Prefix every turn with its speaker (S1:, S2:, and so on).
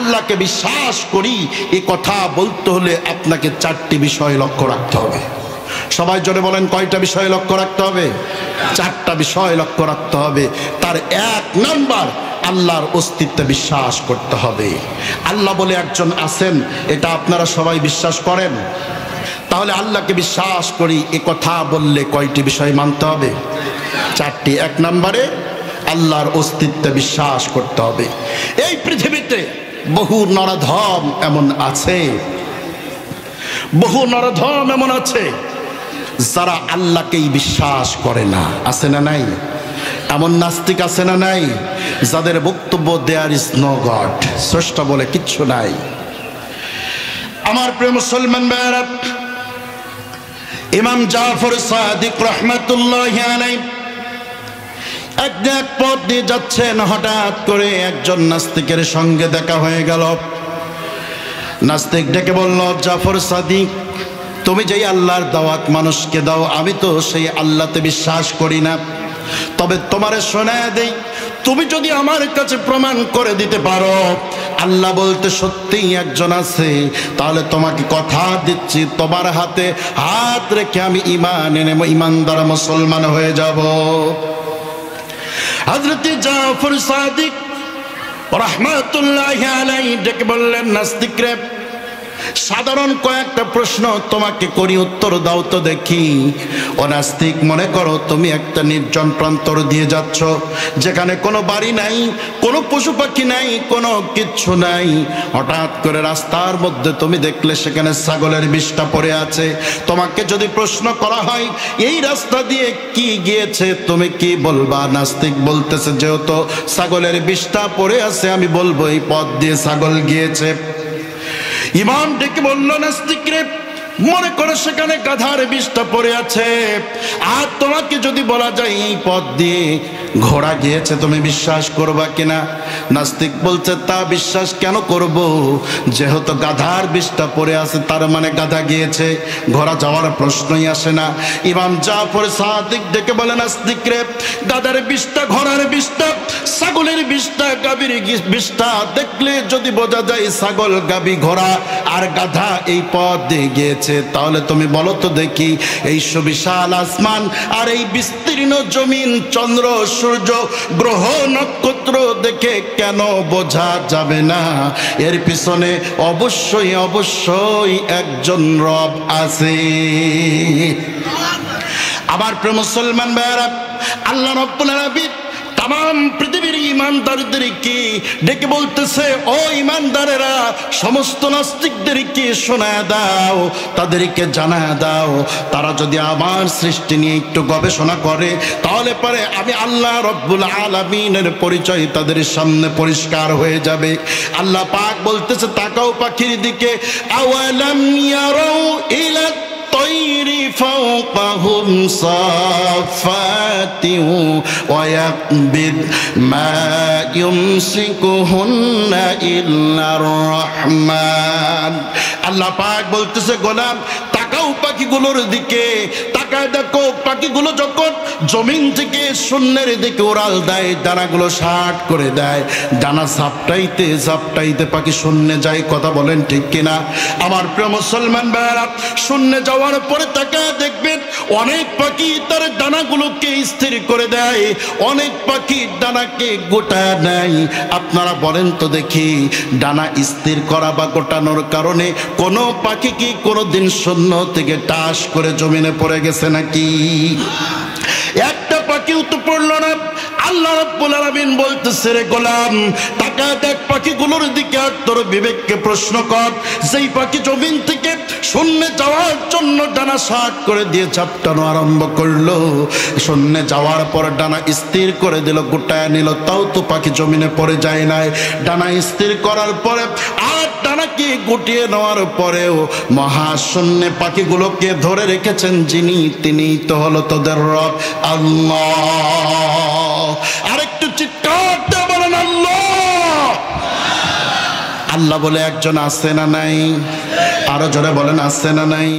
S1: আল্লাহকে বিশ্বাস করি এই কথা বলতে হলে আপনাকে চারটি বিষয় লক্ষ্য রাখতে হবে। সবাই জোরে বলেন, কয়টা বিষয় লক্ষ্য রাখতে হবে? চারটা বিষয় লক্ষ্য রাখতে হবে। তার এক নাম্বার, আল্লাহর অস্তিত্বে বিশ্বাস করতে হবে। আল্লাহ বলে একজন আছেন, এটা আপনারা সবাই বিশ্বাস করেন? তাহলে আল্লাহকে বিশ্বাস করি এ কথা বললে কয়টি বিষয় মানতে হবে? চারটি। এক নম্বরে আল্লাহর অস্তিত্বে বিশ্বাস করতে হবে। এই পৃথিবীতে বহু নরধম এমন আছে, বহু নরধম এমন আছে যারা আল্লাহকেই বিশ্বাস করে না। আছে না নাই? এমন নাস্তিক আছে না নাই? যাদের বক্তব্য দেয়ার ইজ নো গড, স্রষ্টা বলে কিচ্ছু নাই। আমার প্রিয় মুসলমান ভাইরা, ইমাম জাফর সাদিক রাহমাতুল্লাহি আলাইহি এক পথ দিয়ে যাচ্ছেন, হঠাৎ করে একজন নাস্তিকের সঙ্গে দেখা হয়ে গেল। নাস্তিক ডেকে বলল, জাফর সাদিক, তুমি যেই আল্লাহর দাওয়াত মানুষকে দাও, আমি তো সেই আল্লাহতে বিশ্বাস করি না। তবে তোমারে শোনায় দেই, তুমি যদি আমার কাছে প্রমাণ করে দিতে পারো আল্লাহ বলতে সত্যিই একজন আছে, তাহলে তোমাকে কথা দিচ্ছি তোমার হাতে হাত রেখে আমি ঈমান এনে ঈমানদার মুসলমান হয়ে যাব। হযরত জাফর সাদিক রাহমাতুল্লাহি আলাইহি ডেকে বললেন, নাস্তিক রে, সাধারণ কয়েকটা প্রশ্ন তোমাকে করি, উত্তর দাও তো দেখি। ও নাস্তিক, মনে করো তুমি একটা নির্জন প্রান্তর দিয়ে যাচ্ছ, যেখানে কোনো বাড়ি নাই, কোনো পশু পাখি নাই, কোনো কিচ্ছু নাই। হঠাৎ করে রাস্তার মধ্যে তুমি দেখলে সেখানে ছাগলের বিষ্ঠা পড়ে আছে। তোমাকে যদি প্রশ্ন করা হয় এই রাস্তা দিয়ে কি গিয়েছে, তুমি কি বলবা? নাস্তিক বলতেছে, যেহেতু ছাগলের বিষ্ঠা পড়ে আছে আমি বলবো এই পথ দিয়ে ছাগল গিয়েছে। ইমাম ডেকে বলল, নাস্তিক রে, মনে করে সেখানে গাধার বিষ্ঠা পড়ে আছে, আর তোমাকে যদি বলা যায় এই পথ দিয়ে ঘোড়া গিয়েছে, তুমি বিশ্বাস করবা কিনা? নাস্তিক বলছে, তা বিশ্বাস কেন করব, যেহেতু গাধার বিষ্ঠা পড়ে আছে তার মানে গাধা গিয়েছে, ঘোড়া যাওয়ার প্রশ্নই আসে না। ইমাম জাফর সাদিক ডেকে বলে, নাস্তিক রে, গাধার বিষ্ঠা, ঘোড়ার বিষ্ঠা, ছাগলের বিষ্ঠা, গাভীর বিষ্ঠা দেখলে যদি বোঝা যায় ছাগল, গাভী, ঘোড়া আর গাধা এই পথ দিয়ে গিয়েছে, তাহলে তুমি বলো তো দেখি এই সুবিশাল আসমান আর এই বিস্তীর্ণ জমিন, চন্দ্র, সূর্য, গ্রহ, নক্ষত্র দেখে কেন বোঝা যাবে না এর পিছনে অবশ্যই অবশ্যই একজন রব আছে? আমার প্রিয় মুসলমান ভাইরা, আল্লাহ রাব্বুল আলামিন তাম পৃথিবীর ঈমানদারদেরকে ডেকে বলতেছে, ও ঈমানদারেরা, সমস্ত নাস্তিকদেরকে শোনায় দাও, তাদেরকে জানায় দাও, তারা যদি আমার সৃষ্টি নিয়ে একটু গবেষণা করে তাহলে পরে আমি আল্লাহ রব্বুল আলামিনের পরিচয় তাদের সামনে পরিষ্কার হয়ে যাবে। আল্লাহ পাক বলতেছে, তাকাও পাখির দিকে, আওয়ালাম ইয়ারাউ ইলা الطير فوقهم صافات ويقبض ما يمسكهن إلا الرحمن। আল্লাহ পাক বলতেছে, গোলাম তাকাও পাখিগুলোর দিকে, তাকায় দেখো পাখিগুলো যখন জমিন থেকে শূন্যের দিকে উড়াল দেয়, ডানাগুলো শার্ট করে দেয়, ডানা ঝাপটাইতে ঝাপটাইতে পাখি শূন্যে যায়। কথা বলেন ঠিক কিনা? আমার প্রিয় মুসলমান ভাইরা, শূন্যে যাওয়ার পরে তাকায় দেখবেন অনেক পাখি তার ডানাগুলোকে স্থির করে দেয়, অনেক পাখি ডানাকে গোটায় নেয়। আপনারা বলেন তো দেখি, ডানা স্থির করা বা গোটানোর কারণে কোনো পাখি কি কোনোদিন শূন্য থেকে টাস করে জমিনে পড়ে গেছে নাকি? একটা পাখিও তো পড়লো না। আল্লাহ রাব্বুল আলামিন বলতেছে, রে গোলাম, তাকায় দেখ পাখিগুলোর দিকে, আর তোর বিবেককে প্রশ্ন কর, যেই পাখি জমিন থেকে শূন্যে যাওয়ার জন্য ডানা শার্ট করে দিয়ে ঝাপটানো আরম্ভ করলো, শূন্যে যাওয়ার পর ডানা স্থির করে দিল, গোটায় নিল, তাও তো পাখি জমিনে পড়ে যায় নাই। ডানা স্থির করার পরে আর ডানাকে গুটিয়ে নেওয়ার পরেও মহাশূন্যে পাখিগুলোকে ধরে রেখেছেন যিনি, তিনি তো হলো তোদের রব আল্লাহ। আরেকটু চিৎকার দিয়ে বলেন আল্লাহ। আল্লাহ বলে একজন আছে না নাই? আরো জোরে বলেন, আছে না নাই?